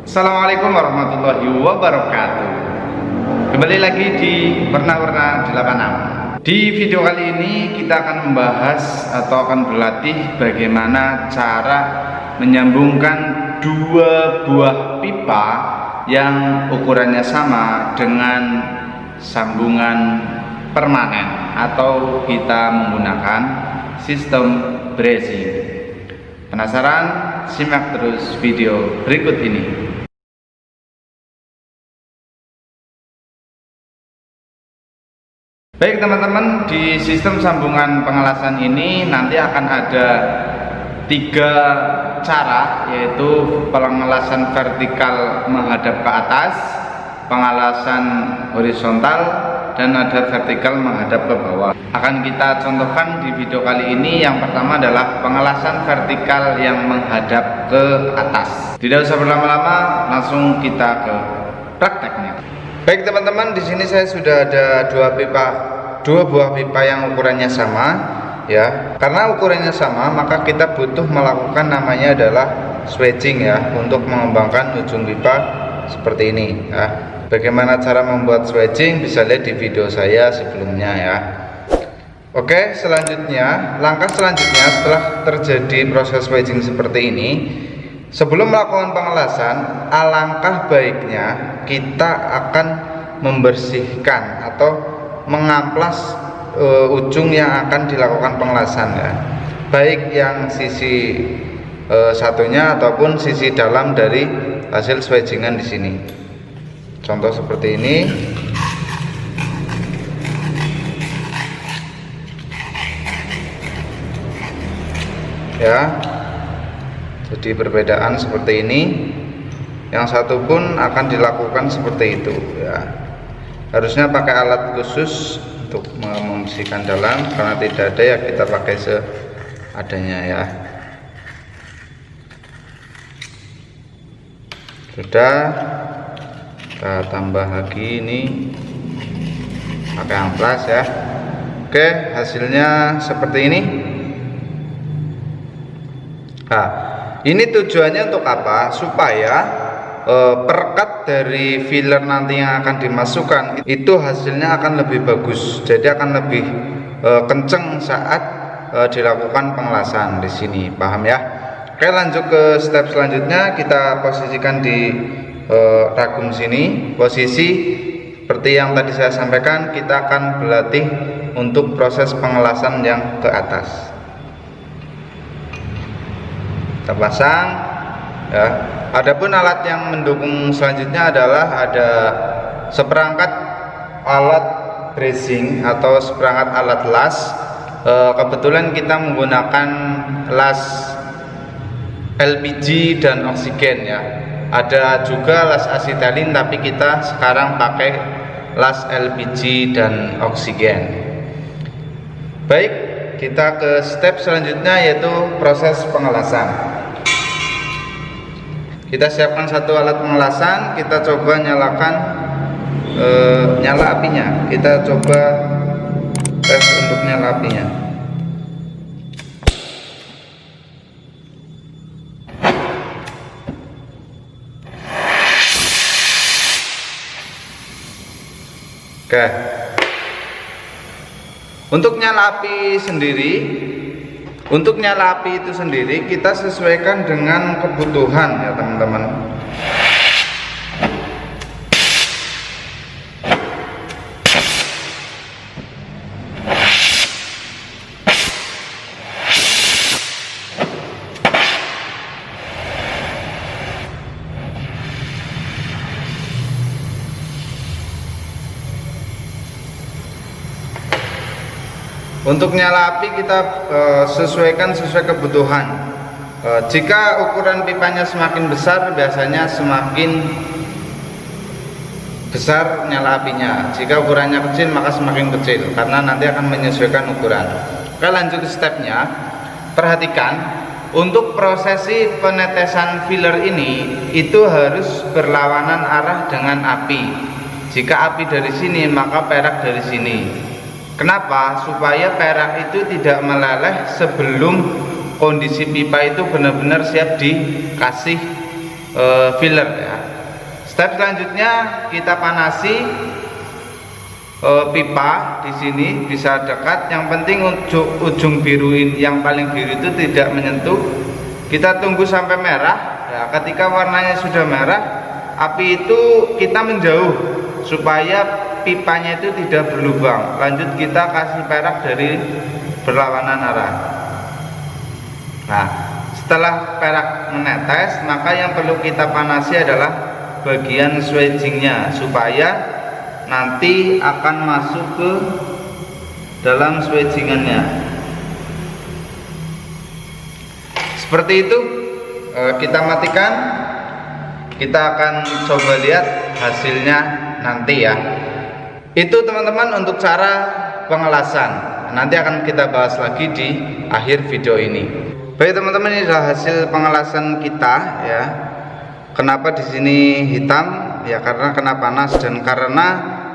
Assalamualaikum warahmatullahi wabarakatuh. Kembali lagi di Warna-Warna 86. Di video kali ini kita akan membahas atau akan berlatih bagaimana cara menyambungkan dua buah pipa yang ukurannya sama dengan sambungan permanen atau kita menggunakan sistem bracing. Penasaran? Simak terus video berikut ini. Baik teman-teman, di sistem sambungan pengelasan ini nanti akan ada 3 cara, yaitu pengelasan vertikal menghadap ke atas, pengelasan horizontal, dan ada vertikal menghadap ke bawah. Akan kita contohkan di video kali ini. Yang pertama adalah pengelasan vertikal yang menghadap ke atas. Tidak usah berlama-lama, langsung kita ke prakteknya. Baik teman-teman, di sini saya sudah ada dua buah pipa yang ukurannya sama, ya. Karena ukurannya sama, maka kita butuh melakukan namanya adalah switching, ya, untuk mengembangkan ujung pipa seperti ini, ya. Bagaimana cara membuat switching bisa lihat di video saya sebelumnya, ya. Oke, selanjutnya, langkah selanjutnya setelah terjadi proses switching seperti ini, sebelum melakukan pengelasan, alangkah baiknya kita akan membersihkan atau mengamplas ujung yang akan dilakukan pengelasan, ya. Baik yang sisi satunya ataupun sisi dalam dari hasil switchingan di sini. Contoh seperti ini. Ya. Jadi perbedaan seperti ini. Yang satu pun akan dilakukan seperti itu, ya. Harusnya pakai alat khusus untuk membersihkan dalam, karena tidak ada ya kita pakai seadanya, ya. Sudah. Kita tambah lagi ini pakai amplas, ya. Oke, hasilnya seperti ini. Nah, ini tujuannya untuk apa? Supaya perekat dari filler nanti yang akan dimasukkan itu hasilnya akan lebih bagus. Jadi akan lebih kenceng saat dilakukan pengelasan di sini. Paham, ya? Oke, lanjut ke step selanjutnya. Kita posisikan di ragum sini. Posisi seperti yang tadi saya sampaikan, kita akan berlatih untuk proses pengelasan yang ke atas. Kita pasang, ya. Adapun alat yang mendukung selanjutnya adalah ada seperangkat alat bracing atau seperangkat alat las. Kebetulan kita menggunakan las LPG dan oksigen, ya. Ada juga las asetilin, tapi kita sekarang pakai las LPG dan oksigen. Baik, kita ke step selanjutnya, yaitu proses pengelasan. Kita siapkan satu alat pengelasan. Kita coba nyalakan nyala apinya. Kita coba tes untuk nyala apinya. Oke. Untuk nyala api itu sendiri kita sesuaikan dengan kebutuhan, ya teman-teman. Untuk nyala api kita sesuaikan sesuai kebutuhan. Jika ukuran pipanya semakin besar, biasanya semakin besar nyala apinya. Jika ukurannya kecil, maka semakin kecil, karena nanti akan menyesuaikan ukuran. Oke, lanjut ke stepnya. Perhatikan, untuk prosesi penetesan filler ini itu harus berlawanan arah dengan api. Jika api dari sini, maka perak dari sini. Kenapa? Supaya perak itu tidak meleleh sebelum kondisi pipa itu benar-benar siap dikasih filler ya. Step selanjutnya kita panasi pipa di sini bisa dekat. Yang penting ujung biru yang paling biru itu tidak menyentuh. Kita tunggu sampai merah ya. Ketika warnanya sudah merah, api itu kita menjauh supaya pipanya itu tidak berlubang. Lanjut kita kasih perak dari berlawanan arah. Nah, setelah perak menetes, maka yang perlu kita panasi adalah bagian swedgingnya supaya nanti akan masuk ke dalam swedgingannya. Seperti itu. Kita matikan. Kita akan coba lihat hasilnya nanti ya. Itu teman-teman untuk cara pengelasan. Nanti akan kita bahas lagi di akhir video ini. Baik teman-teman, ini adalah hasil pengelasan kita ya. Kenapa di sini hitam? Ya karena kena panas dan karena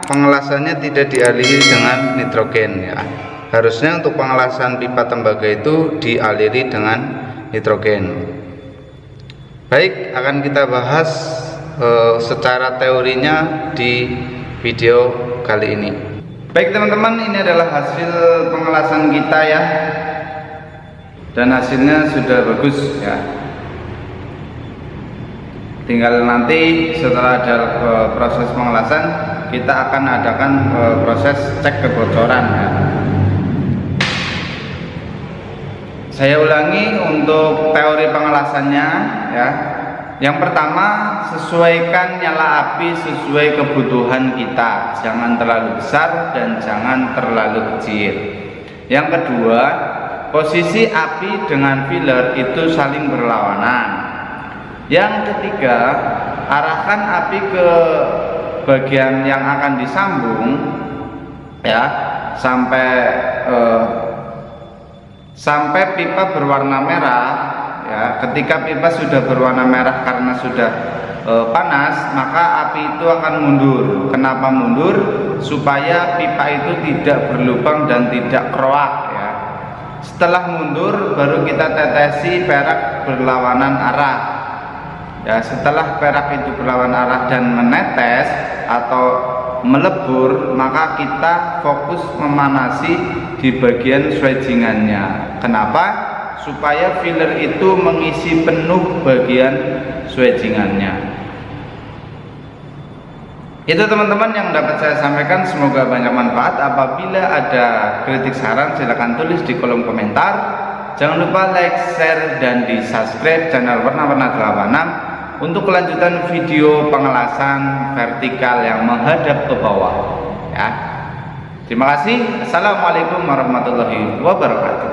pengelasannya tidak dialiri dengan nitrogen ya. Harusnya untuk pengelasan pipa tembaga itu dialiri dengan nitrogen. Baik, akan kita bahas secara teorinya di video kali ini. Baik teman-teman, ini adalah hasil pengelasan kita ya. Dan hasilnya sudah bagus ya. Tinggal nanti setelah ada proses pengelasan, kita akan adakan proses cek kebocoran ya. Saya ulangi untuk teori pengelasannya ya. Yang pertama, sesuaikan nyala api sesuai kebutuhan kita. Jangan terlalu besar dan jangan terlalu kecil. Yang kedua, posisi api dengan filler itu saling berlawanan. Yang ketiga, arahkan api ke bagian yang akan disambung ya sampai pipa berwarna merah ya. Ketika pipa sudah berwarna merah karena sudah panas, maka api itu akan mundur. Kenapa mundur? Supaya pipa itu tidak berlubang dan tidak keroak ya. Setelah mundur baru kita tetesi perak berlawanan arah. Ya, setelah perak itu berlawan arah dan menetes atau melebur, maka kita fokus memanasi di bagian swedgingannya. Kenapa? Supaya filler itu mengisi penuh bagian swedgingannya. Itu teman-teman yang dapat saya sampaikan, semoga banyak manfaat. Apabila ada kritik saran silahkan tulis di kolom komentar. Jangan lupa like, share, dan di subscribe channel Warna-Warna 86 untuk kelanjutan video pengelasan vertikal yang menghadap ke bawah ya. Terima kasih. Assalamualaikum warahmatullahi wabarakatuh.